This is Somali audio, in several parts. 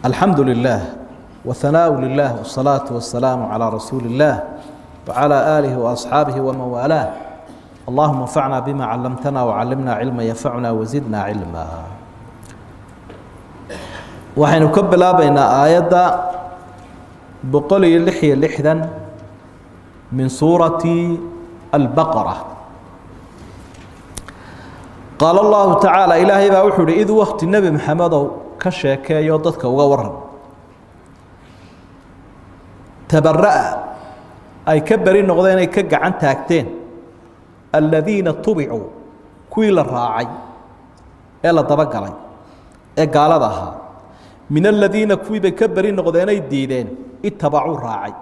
الحمد لله وثناء لله والصلاة والسلام على رسول الله وعلى آله وأصحابه ومن والاه. اللهم انفعنا بما علمتنا وعلمنا علما ينفعنا وزدنا علما. waxaynu ka bilaabaynaa aayadda 166 min suurati al-Baqara. qaala Allahu ta'ala ilaahay baa wuxuu yidhi id waqti nabi maxamedow ka sheekeeyo dadka uga waran tabarra'a ay ka bari noqdeen ay ka gacan taagteen alladina tubicu kuwii la raacay ee la daba galay ee gaalada ahaa min aladiina kuwii bay ka bari noqdeen ay diideen ittabacuu raacay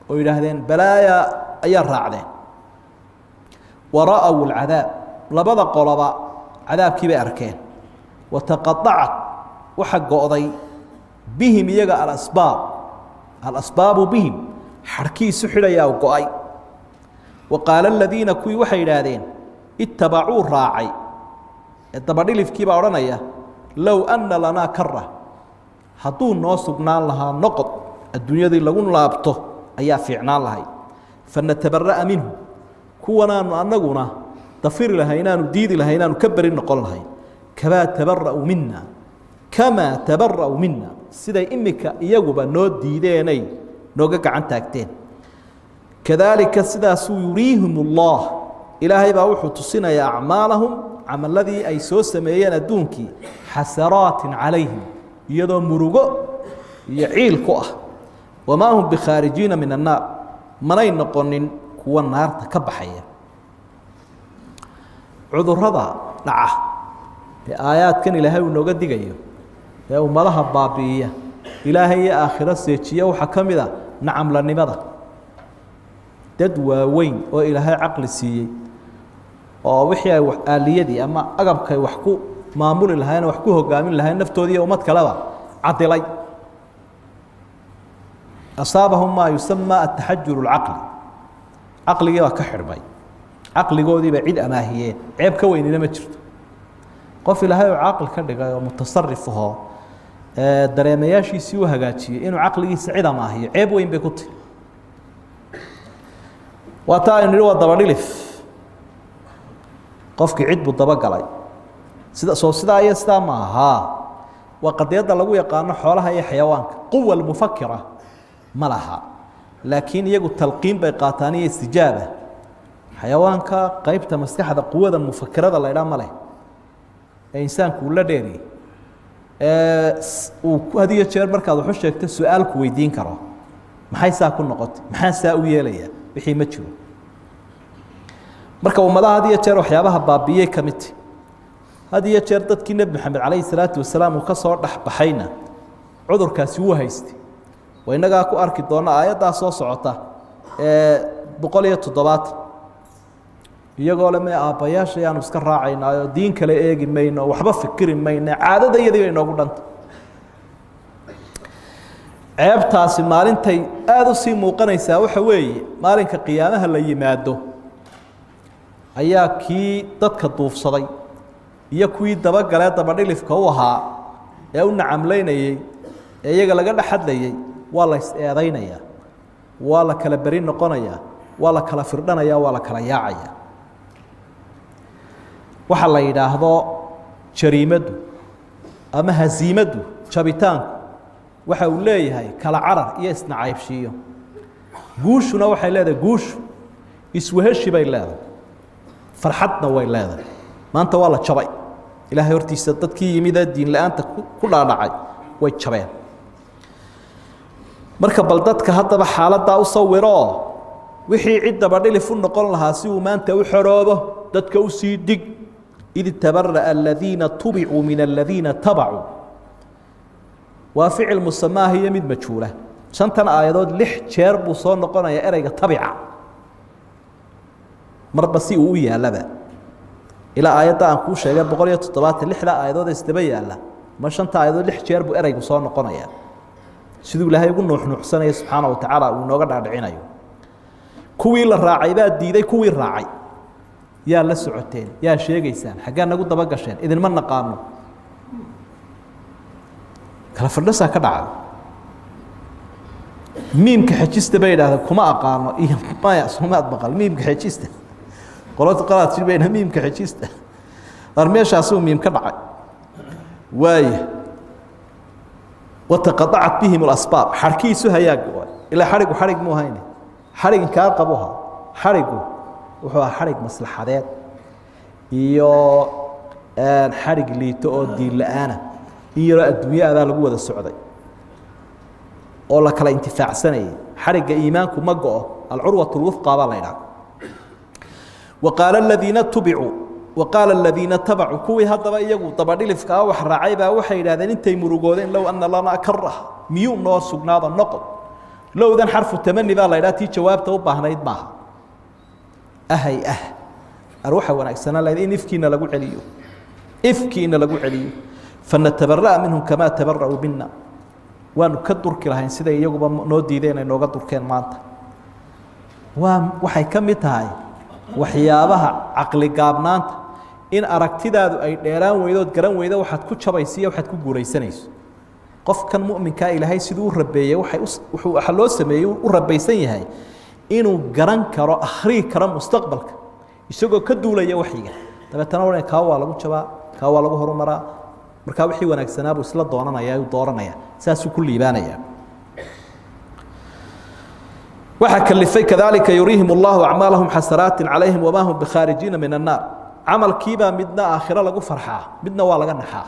oo yidhaahdeen balaaya ayaa raacdeen wara'aw alcadaab labada qoloba cadaabkii bay arkeen wataqadacat waxa go'day bihim iyaga alasbaabu bihim xarkiisu xidhayaa go'ay waqaala aladiina kuwii waxay yidhaahdeen ittabacuu raacay ee dabadhilifkii baa odhanaya low anna lanaa kara hadduu noo sugnaan lahaa noqod adduunyadii lagu laabto ayaa fiicnaan lahay fanatabarra'a minhu kuwanaanu annaguna dafiri lahay inaanu diidi lahay inaanu ka beri noqon lahay kamaa tabara'u mina siday imika iyaguba noo diideenay nooga gacan taagteen kadaalika sidaasuu yuriihim ullah ilaahay baa wuxuu tusinayaa acmaalahum camaladii ay soo sameeyeen adduunkii xasaraatin calayhim iyadoo murugo iyo ciil ku ah wamaa hum bikhaarijiina min annaar manay noqonin kuwa naarta ka baxaya cudurrada dhaca ee aayaadkan ilaahay uu nooga digayo ee ummadaha baabi'iya ilaahay iyo aakhiro seejiya waxaa ka mid a nacamlanimada dad waaweyn oo ilaahay caqli siiyey oo wixii ay aaliyadii ama agabkay wax ku maamuli lahayn wax ku hogaamin lahayn naftoodii iyo ummad kaleba cadilay asaabahum maa yusamaa ataxajur alcaqli caqligii baa ka xidhmay caqligoodii bay cid amaahiyeen ceeb ka weynina ma jirto qof ilaahay oo caaqil ka dhigay oo mutasarif ahoo dareemayaashiisii u hagaajiyey inuu caqligiisa cid amaahiyo ceeb weyn bay ku tihi waa taa aynu nihi waa dabadhilif qofkii cid buu dabagalay sidaa iyo sidaa ma aha waa qadiyadda lagu yaqaano xoolaha iyo xayawaanka quwa almufakira ma laha laakiin iyagu talqiin bay qaataan iyo istijaaba xayawaanka qaybta maskaxda quwada mufakirada la idhaa ma leh ee insaanku uu la dheeriyey uu had iyo jeer markaad waxu sheegto su-aalku weydiin karo maxay saa ku noqotay maxaa saa u yeelaya wixii ma jiro marka ummadaha had iyo jeer waxyaabaha baabiyey ka midti had iyo jeer dadkii nebi maxamed calayhi salaatu wasalaam uu ka soo dhexbaxayna cudurkaasi wuu haystay waa innagaa ku arki doona aayaddaa soo socota ee 107 iyagoo le mee aabbayaasha ayaanu iska raacaynaayo diin kale eegi mayno waxba fikiri mayno caadada iyadii bay inoogu dhanta ceebtaasi maalintay aada u sii muuqanaysaa waxa weeye maalinka qiyaamaha la yimaado ayaa kii dadka duufsaday iyo kuwii dabagalee dabadhilifka u ahaa ee u nacamlaynayey ee iyaga laga dhex hadlayey waa la is-eedaynayaa waa la kala beri noqonayaa waa la kala firdhanayaa waa la kala yaacayaa waxa la yidhaahdo jariimaddu ama hasiimaddu jabitaanku waxa uu leeyahay kala carar iyo isnacaybshiiyo guushuna waxay leedahay guushu iswaheshi bay leedahay farxadna way leedahay maanta waa la jabay ilaahay hortiisa dadkii yimid ee diin la-aanta ku dhaadhacay way jabeen marka bal dadka haddaba xaaladdaa u sawiro wixii cid dabadhilif u noqon lahaa si uu maanta u xoroobo dadka u sii dig id tabara'a aladiina tubicuu min aladiina tabacuu waa ficil musamaaha iyo mid majhuula shantan aayadood 6 jeer buu soo noqonayaa ereyga tabica marba si uu u yaalaba ilaa aayadda aan kuu sheegay 176 aayadood isdaba yaala ma shanta aayadood 6 jeer buu ereygu soo noqonayaa siduu ilaahay ugu nuuxnuuxsanaya subxaana wa tacaala uu nooga dhaadhicinayo kuwii la raacay baa diiday kuwii raacay yaa la socoteen yaa sheegaysaan xaggaa nagu daba gasheen idinma naqaano kala fadhasaa ka dhacay miimka xejista bay yidhahdeen kuma aqaano iyo maya soomaad maqal miimka xejista qolada qalaad si bayna miimka xejista ar meeshaasuu miim ka dhacay waaye wataqaطacat bihim اlasbaab xarkiisu hayaag ilaa xarigu xarig muu hayne xarigin kaa qabuha xarigu wuxuu ahaa xarig maslaxadeed iyo xarig liito oo diin la-aana iyo adduunyada lagu wada socday oo la kala intifaacsanayay xarigga iimaanku ma go'o alcurwatu lwufqa baa la yidhaha waqaala aladiina tubicuu waqaala aladiina tabacuu kuwii haddaba iyagu dabadhilifkaa wax raacay baa waxay yidhahdeen intay murugoodeen low ana lanaa karah miyuu noo sugnaada noqon lowdan xarfu tamani baa la yidhaha tii jawaabta u baahnayd maaha ahay arwaxa wanaagsanaa lahayd in ifkiina lagu celiyo fanatabaraa minhum kamaa tabara'uu mina waanu ka durki lahayn siday iyaguba noo diideen ay nooga durkeen maanta waxay ka mid tahay waxyaabaha caqli gaabnaanta in aragtidaadu ay dheeraan weydood garan weydo waxaad ku jabaysiiyo waxaad ku guuraysanayso qofkan mu'minkaa ilaahay siduu u rabeeyey waxa loo sameeyey u rabaysan yahay inuu garan karo akhrii karo mustaqbalka isagoo ka duulaya waxyiga dabeetana waa kaa waa lagu jabaa kaa waa lagu horumaraa markaa wixii wanaagsanaa buu isla doonanaya uu dooranaya saasuu ku liibaanaya waxaa kalifay kadalika yuriihim allahu acmaalahum xasaraati calayhim wamaa hum bikhaarijiina min annaar camalkiibaa midna aakhiro lagu farxaa midna waa laga naxaa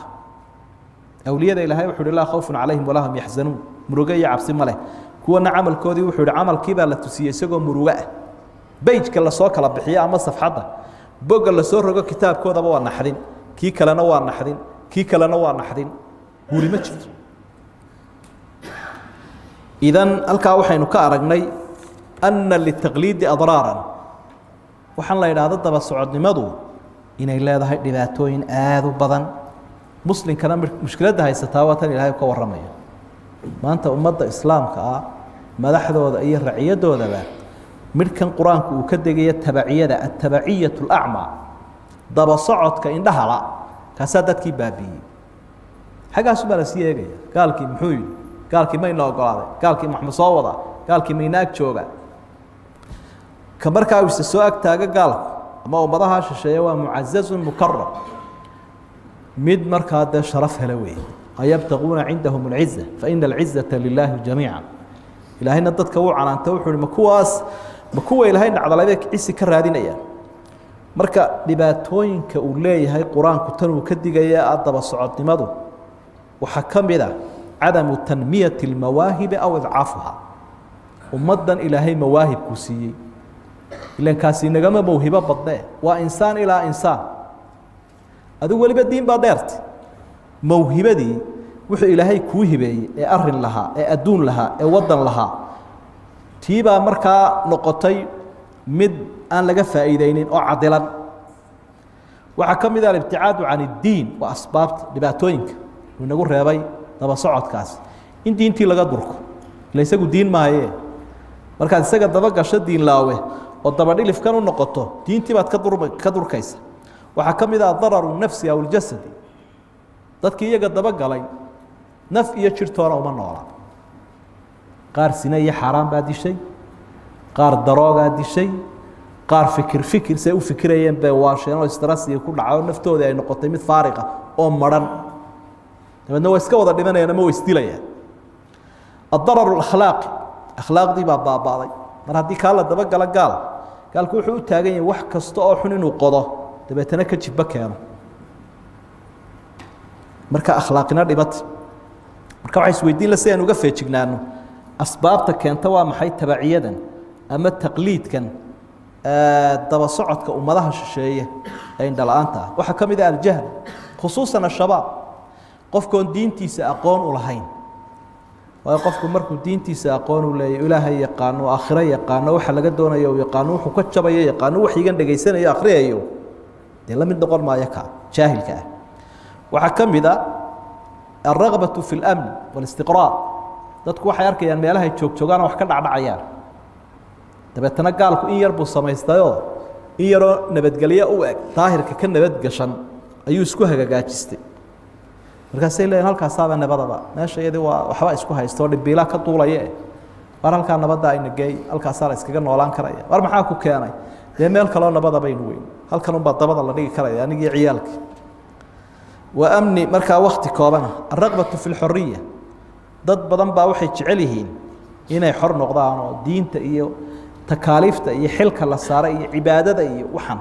awliyada ilaahay wuxuu uhi laa khawfun calayhim walaa hum yaxzanuun murugo iyo cabsi ma leh kuwana camalkoodii wuxuu ihi camalkiibaa la tusiyey isagoo murugo ah beyjka lasoo kala bixiyo ama safxadda bogga lasoo rogo kitaabkoodaba waa naxdin kii kalena waa naxdin kii kalena waa naxdin guuri ma jirto idan halkaa waxaynu ka aragnay anna litaqliidi adraaran waxaan la idhaahdo daba socodnimadu inay leedahay dhibaatooyin aada u badan muslimkana mushkiladda haysataa waa tan ilaahay ka warramayo maanta ummadda islaamka ah madaxdooda iyo raciyadoodaba midhkan qur-aanku uu ka degayo tabaciyada atabaciyatu alacmaa daba socodka indhahala kaasaa dadkii baabiiyey xaggaasu baa lasii eegaya gaalkii muxuu yidhi gaalkii mayna ogolaaday gaalkii maxma soo wadaa gaalkii mayna ag jooga ka markaa ise soo ag taaga gaalku ama ummadaha shisheeye waa mucazazun mukaram mid markaa dee sharaf hele wey ayabtaquuna cindahum alciza faina alcizata lilaahi jamiica ilaahayna dadka uu canaanta wuxuu hi ma kuwa ilaahay nacdalay cisi ka raadinayaan marka dhibaatooyinka uu leeyahay qur-aanku tan uu ka digaya daba socodnimadu waxaa ka mid a cadamu tanmiyati اlmawaahibi aw idcaafuha ummaddan ilaahay mawaahibkuu siiyey ilan kaasi inagama mawhibo badnee waa insaan ilaa insaan adigu weliba diin baa dheertay mawhibadii wuxuu ilaahay kuu hibeeyey ee arin lahaa ee adduun lahaa ee waddan lahaa tii baa markaa noqotay mid aan laga faa'iideynin oo cadilan waxaa ka mid ah alibticaadu can iddiin waa asbaabta dhibaatooyinka uu inagu reebay daba socodkaasi in diintii laga durko ila isagu diin maaye markaad isaga daba gasho diin laawe oo dabadhilifkan u noqoto diintii baad ka durkaysa waxaa ka mid ah dararu nafsi aw ljasadi dadkii iyaga daba galay naf iyo jirtoona uma noola qaar sine iyo xaaraan baa dishay qaar daroogaa dishay qaar fikir say u fikirayeen bay waasheen oo strasiga ku dhaco naftoodii ay noqotay mid faariqa oo maran dabeedna waa iska wada dhimanayaan ama waa isdilayaan addararu alakhlaaqi akhlaaqdii baa baaba'day mar haddii kaa la daba galo gaalku wuxuu u taagan yahay wax kasta oo xun inuu qodo dabeetana ka jibbo keeno marka akhlaaqina dhibata marka waxay isweydiin la si aan uga feejignaano asbaabta keenta waa maxay tabaciyadan ama taqliidkan daba socodka ummadaha shisheeye ee indhala-aanta ah waxaa ka mid ah aljahl khusuusan ashabaab qofkoon diintiisa aqoon u lahayn waayo qofku markuu diintiisa aqoon u leeyahy ilaahay yaqaano aakhiro yaqaano waxa laga doonayo uu yaqaano wuxuu ka jabayo yaqaano waxyigan dhegaysanayo akhriyayo dee la mid noqon maayo ka jaahilka ah waxaa ka mid a alragbaةu fi اlamn wاlistiqraar dadku waxay arkayaan meelahay joogjoogaan wax ka dhacdhacayaan dabeetana gaalku in yar buu samaystayoo in yaroo nabadgelyo u eg daahirka ka nabadgashan ayuu isku hagaagaajistay markaasay leeyihin halkaasaaba nabadaba meesha iyadii waa waxba isku haysto dhibiila ka duulaya war halkaa nabadda ayna geey halkaasaa la iskaga noolaan karaya war maxaa ku keenay dee meel kaloo nabada baynu weyn halkan unbaa dabada la dhigi karaya anigii ciyaalkii wa amni markaa wakti koobana alraqbatu fi lxuriya dad badan baa waxay jecel yihiin inay xor noqdaan oo diinta iyo takaaliifta iyo xilka la saaray iyo cibaadada iyo waxan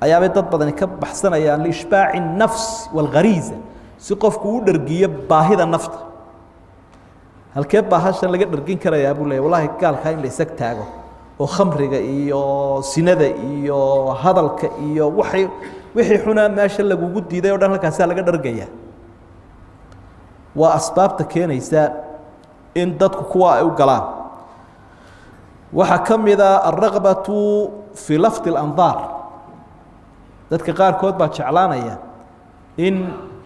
ayaabay dad badani ka baxsanayaan liishbaaci nafs walghariiza si qofku u dhergiyo baahida nafta halkee baahashan laga dhergin karayaa buu leeyahay wallahi gaalkaa in la isag taago oo khamriga iyo sinada iyo hadalka iyo wixii xunaa meesha lagugu diiday oo dhan halkaasaa laga dhargayaa waa asbaabta keenaysa in dadku kuwa ay u galaan waxaa ka mid a alraqbatu fii lafdi اlandaar dadka qaarkood baa jeclaanaya in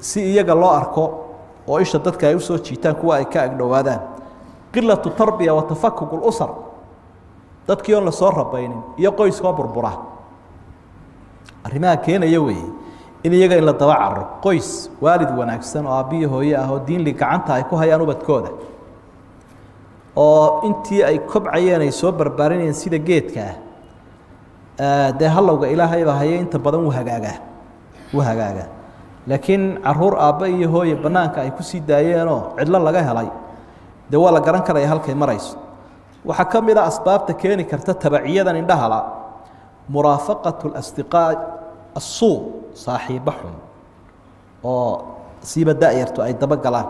si iyaga loo arko oo isha dadka ay usoo jiitaan kuwa ay ka agdhowaadaan qilatu tarbiya wa tafakuk اlusar dadkii oon la soo rabaynin iyo qoyskoo burbura arrimaha keenaya weeye in iyaga in la daba caro qoys waalid wanaagsan oo aabbiyo hooye ah oo diinli gacanta ay ku hayaan ubadkooda oo intii ay kobcayeen ay soo barbaarinayeen sida geedka ah dee halowga ilaahayba haye inta badan wuu hagaagaa laakiin caruur aabba iyo hooye bannaanka ay kusii daayeenoo cidlo laga helay dee waa la garan karaya halkay marayso waxaa ka mid a asbaabta keeni karta tabaciyadan indhahala muraafaqatu اlasdiqaa asuu saaxiibo xun oo siiba da'yartu ay daba galaan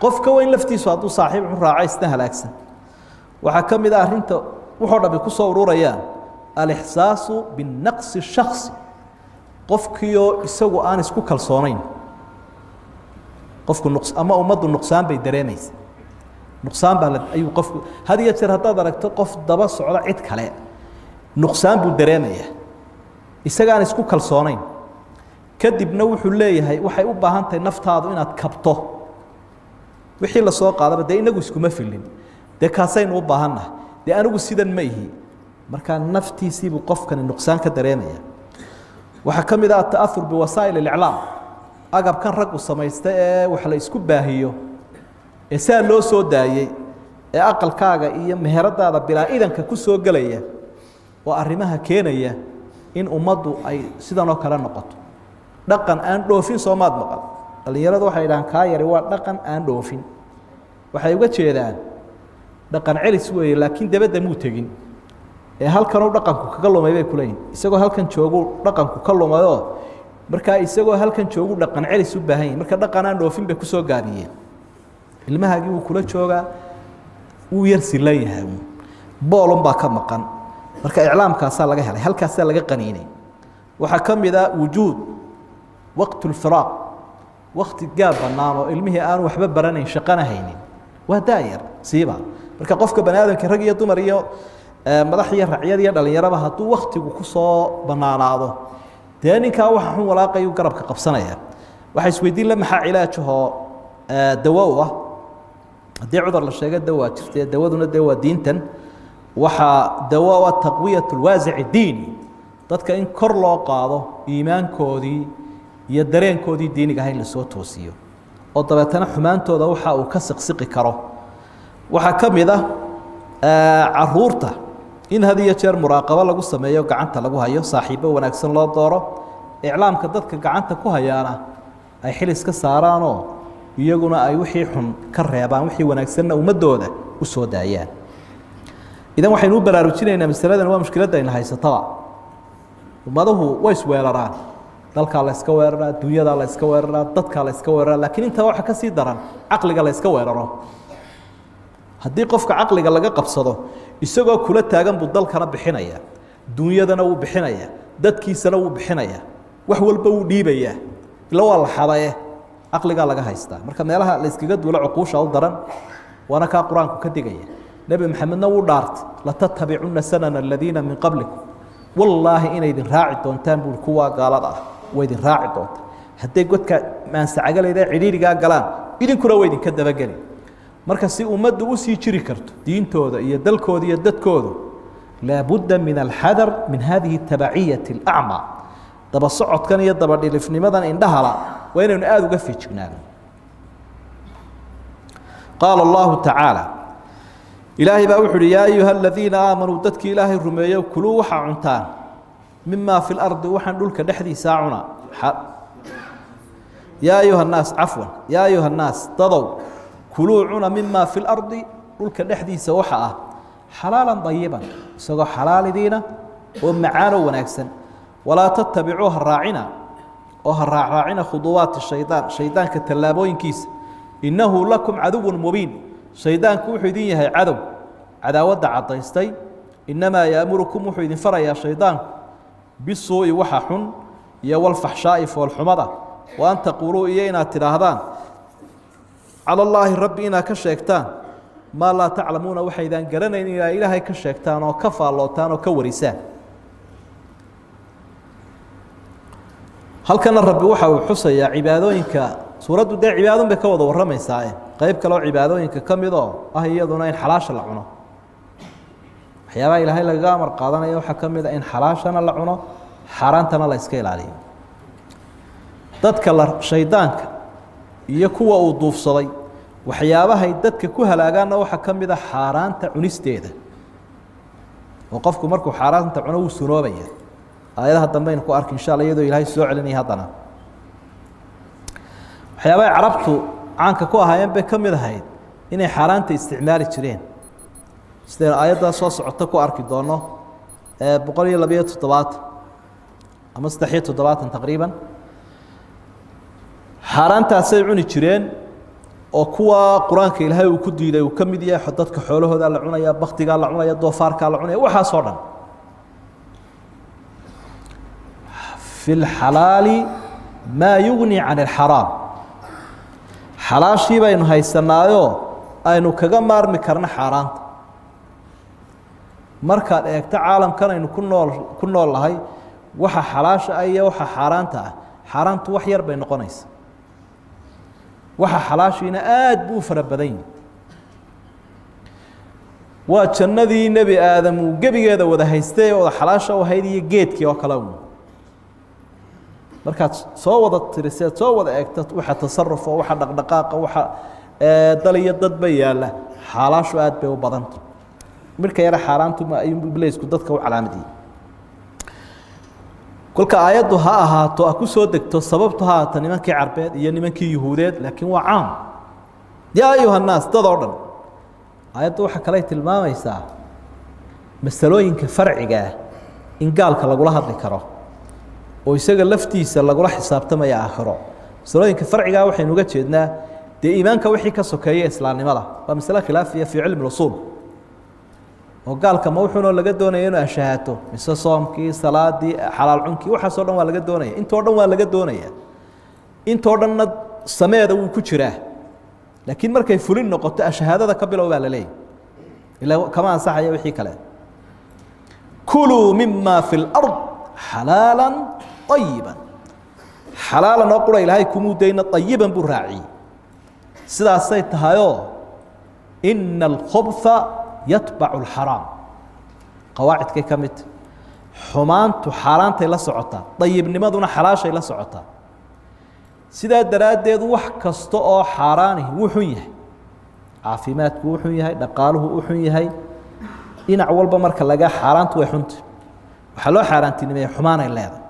qofka weyn laftiisu hadduu saaxiib xun raaca isna halaagsan waxaa ka mid a arrinta wuxuu dhammi ku soo ururayaan alixsaasu binnaqsi الshaksi qofkiioo isagu aan isku kalsoonayn qofku ama ummaddu nuqsaan bay dareemaysa nuqsaan baa ayuu qofku had iyo jeer haddaad aragto qof daba socda cid kale nuqsaan buu dareemayaa isagaan isku kalsoonayn kadibna wuxuu leeyahay waxay u baahan tahay naftaadu inaad kabto wixii la soo qaadaba dee inagu iskuma filin dee kaasaynu u baahannahay dee anigu sidan ma ihi markaa naftiisiibuu qofkani nuqsaan ka dareemaya waxaa ka mid ah ata'ahur biwasaa'il اliclaam agabkan raggu samaysta ee wax la isku baahiyo ee saa loo soo daayey ee aqalkaaga iyo meheradaada bilaa idanka ku soo gelaya oo arrimaha keenaya in ummaddu ay sidan oo kale noqoto dhaqan aan dhoofin soomaad maqal dhallinyaradu waxay idhahaan kaa yari waa dhaqan aan dhoofin waxay uga jeedaan dhaqan celis weeye laakiin dabadda muu tegin ee halkanuu dhaqanku kaga lumay bay kuleeyihin isagoo halkan jooguu dhaqanku ka lumayoo markaa isagoo halkan joogu dhaqan celis u baahan yahi marka dhaqan aan dhoofin bay kusoo gaabiyeen ilmahaagii wuu kula joogaa wuu yar silan yahay boolun baa ka maqan marka iclaamkaasaa laga helay halkaasaa laga qaniinay waxaa ka mid a wujuud waqt اlfiraaq wakti gaab bannaan oo ilmihii aanu waxba baranayn shaqana haynin waa daayar siiba marka qofka bani aadamka rag iyo dumar iyo madax iyo racyad iyo dhalinyaraba hadduu waktigu kusoo bannaanaado dee ninkaa waxa xun walaaqayuu garabka qabsanaya waxaa isweydiin la maxaa cilaajahoo dawo u ah haddii cudur la sheega dawaa jirta dawaduna dee waa diintan waxaa dawo u ah taqwiyat اlwaasic اdiini dadka in kor loo qaado iimaankoodii iyo dareenkoodii diiniga aha in lasoo toosiyo oo dabeetana xumaantooda waxa uu ka siqsiqi karo waxaa ka mid ah caruurta in had iyo jeer muraaqabo lagu sameeyo gacanta lagu hayo saaxiibo wanaagsan loo dooro iclaamka dadka gacanta ku hayaana ay xil iska saaraanoo iyaguna ay wixii xun ka reebaan wixii wanaagsanna ummadooda u soo daayaan idan waxaynu u baraarujinaynaa masaladan waa mushkiladda ayna haysataba ummaduhu way isweeraraan dalkaa la iska weeraraa dunyadaa la iska weeraraa dadkaa la iska weeraraa laakiin intaa waxa ka sii daran caqliga la iska weeraro haddii qofka caqliga laga qabsado isagoo kula taagan buu dalkana bixinaya dunyadana wuu bixinaya dadkiisana wuu bixinaya wax walba wuu dhiibayaa ila waa la xadaye caqligaa laga haystaa marka meelaha la iskaga duulo cuquusha u daran waana kaa qur-aanku ka digaya nebi maxamedna wuu dhaartay latattabicunna sanana aladiina min qablikum wallaahi inay idin raaci doontaan buui kuwaa gaalada ah way idin raaci doontaa hadday godka maansacagalayda cidhiirigaa galaan idinkuna way idinka dabageli marka si ummaddu u sii jiri karto diintooda iyo dalkooda iyo dadkoodu laabudda min alxadar min hadihi tabaciyati alacmaa daba socodkan iyo daba dhilifnimadan indhahala waa inaynu aada uga feejignaano قال الله تعالى إلهي بأوحر يا أيها الذين آمنوا دتك إلهي الرمية كلوا وحا عنتان مما في الأرض وحا نلك نحدي ساعنا يا أيها الناس عفوا يا أيها الناس تضوا كلوا عنا مما في الأرض نلك نحدي سوحا حلالا طيبا سوى حلال دينا ومعانا ونكسا ولا تتبعوها الراعنا راعنا خطوات الشيطان شيطان كتلابوين كيس إنه لكم عدو مبين شيطان كوحدين هي عداوة عطيستي إنما يأمركم وحيد فرا يا شيطان بالسوء وحح يا والفحشاء والحمضة وأن تقولوا إيينا تراهدان على الله ربنا كشيكتان ما لا تعلمون وحيدان قرنين إلى إلهي كشيكتان وكفى اللوتان وكورسان هل كان الرب وحى وحصي عبادوينك سورة دا عبادون بكوض ورمي ساعين قيب كلو عبادوينك كم يضو يضونا إن حلاش اللعنو حيابا إلهي لقامر قادنا يوحى كم يضا إن حلاشنا اللعنو حارانتنا الله يسكيل عليه تذكر شيطانك يكوى وضوف صلي وحيابا هيدتك كوها لقانا وحى كم يضا حارانت عنستيدا وقفكم مركو حارانت عنو سنوبيا آياتها الدنبين كو أرك إن شاء الله يدو إلهي سوعلني هذانا حيابا عربتو عنك كو هايان بكم يدهايد إني حارانت استعمالي تشرين سيدنا آياتها صوص عطاكو أرك دونه بقولي لبيت الطبات أما استحيت الطبات تقريبا حارانت سيعوني تشرين وكوا قرآنك إلهي وكدي إلهي وكم يدي حددك حوله هذا اللعونة يا بختي قال اللعونة يا دوفارك اللعونة وحا صورا في الحلال ما يغني عن الحرام حلاشي بينو هيسنايو aynu kaga maarmi karna xaaraanta marka eegta caalamkan aynu ku nool lahay waxa xalaasha ay waxa xaaraanta ah xaaraantu wax yar bay noqonaysaa waxa xalaashiina aad buu fara badan yahay waa jannadii nabi aadam uu gabigeeda wada haystay oo xalaasha u hayd iyo geedkii oo kale markaad soo wada tiriseed soo wada eegto waxa tasarruf oo waxa dhaqdhaqaaq waxa daliya dad bayaala xalaashu aad bay u badanta marka yara xaaraantu ma ay ibleesku dadka u calaamadiyay kulka aayadu ha ahaato ku soo degto sababtu haatan nimankii carbeed iyo nimankii yahuudeed laakiin waa caam yaa ayuha naas dadoodan aayadu waxa kale tilmaamaysaa masalooyinka farciga in gaalka lagula hadli karo oo isaga laftiisa lagula xisaabtamaya aakhiro masalooyinka farciga waxaynu uga jeednaa dee iimaanka wixii ka sokeeya islaamnimada waa mas'ala khilaafiya fi cilmi usul oo gaalka ma wuxuu laga doonayaa inuu ashahaato mise soomkii salaadii xalaal cunkii waxa soo dhan waa laga doonayaa intoo dhan waa laga doonayaa intoo dhanna sameeda uu ku jiraa laakiin markay fulin noqoto ashahaadada ka bilow baa la leeyahay ilaa kama ansaxaya wixii kale kuluu mimma fil ard حلالا طيبا حلالا نقول إلهي كمو دينا طيبا براعي سيدا سيتهايو إن الخبث يتبع الحرام قواعد كي كمت حمان تحران تيلا سعطا طيب نمادونا حلاش إلا سعطا سيدا دراد ديد وحكستو حرانه وحويه عافيمات وحويه دقاله وحويه إن عوال بمركا لقا حران توحنت وحلو حارانتي نمي حمان إلا هذا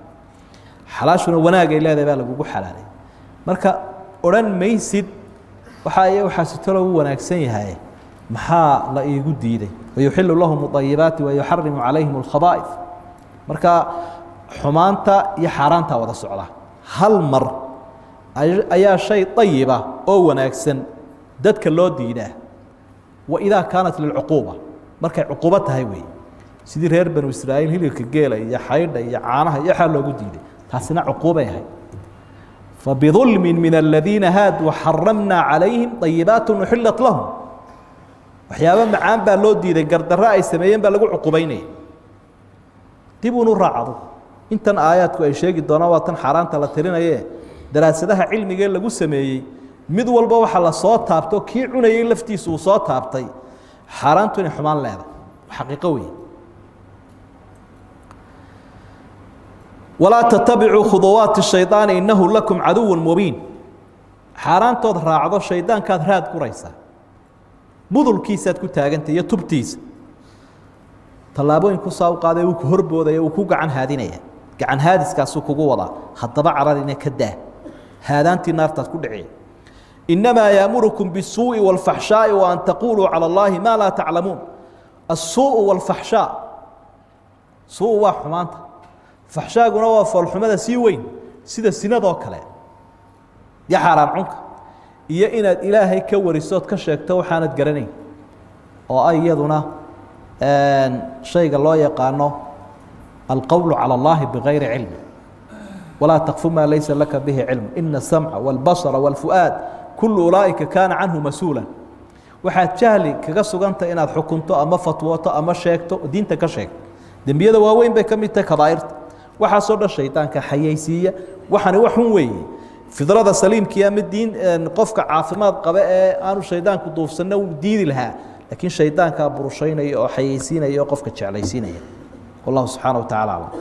حلاشنا وناقة إلا هذا بالغو حلالي مركا أوران ميسيد وحايا وحاسيتلو وناقسين هاي محا لا يقود ديدي ويحل لهم الطيبات ويحرم عليهم الخبائث مركا حمانتا يحارانتا ودا سعلا هل مر أيا شيء طيبة أو وناقسن ددك اللو ديده وإذا كانت للعقوبة مركا عقوبتها هاي sidii reer banu Israa'iil hilibka geela iyo xaydha iyo caanaha iyo xal loogu diiday taasina cuquubay ahay fa bidhulmin min alladhina hadu harramna alayhim tayyibatun uhillat lahum waxyaaba macaan baa loo diiday gardarra ay sameeyeen baa lagu cuqubaynay dibunu raacdo intan aayadku ay sheegi doonaan waa tan xaraanta la tirinayay daraasadaha cilmiga lagu sameeyay mid walba waxa la soo taabto kii cunayay laftiisu uu soo taabtay xaraantu in xumaan leedahay xaqiiqo weey ولا تتبعوا خطوات الشيطان إنه لكم عدو مبين حاران تود راعدو الشيطان كاد راد قريسا budulkiisaad ku taagantay iyo tubtiisa tallaabooyin ku saa u qaaday uu ku horboodaya uu ku gacan haadinaya gacan haadiskaasuu kugu wadaa haddaba cararina ka daa haadaantii naartaad ku dhiciyay inamaa yaamurukum bisuu'i waalfaxshaa'i wa an taquuluu cala allaahi maa laa taclamuun assuu'u waalfaxshaa suu waa xumaanta faxshaaguna waa foolxumada sii weyn sida sinadoo kale iyo xaaraan cunka iyo inaad ilaahay ka warisood ka sheegto waxaanad garanayn oo ay iyaduna shayga loo yaqaano alqowlu calى اllahi bigayri cilmi walaa takfu maa laysa laka bihi cilm ina الsamca wاlbasra wاlfu'aad kulu ulaa'ika kaana canhu mas-uula waxaad jahli kaga suganta inaad xukunto ama fatwooto ama sheegto diinta ka sheegto dembiyada waaweyn bay ka mid tahay kabaa'irta waxaasoo dhan shaydaanka xayaysiiya waxani wax xun weeye fidrada saliimkiya mid diin qofka caafimaad qaba ee aanu shaydaanku duufsanna uu diidi lahaa laakiin shaydaankaa burushaynaya oo xayaysiinaya oo qofka jeclaysiinaya wallahu subxaana wa tacaala aclam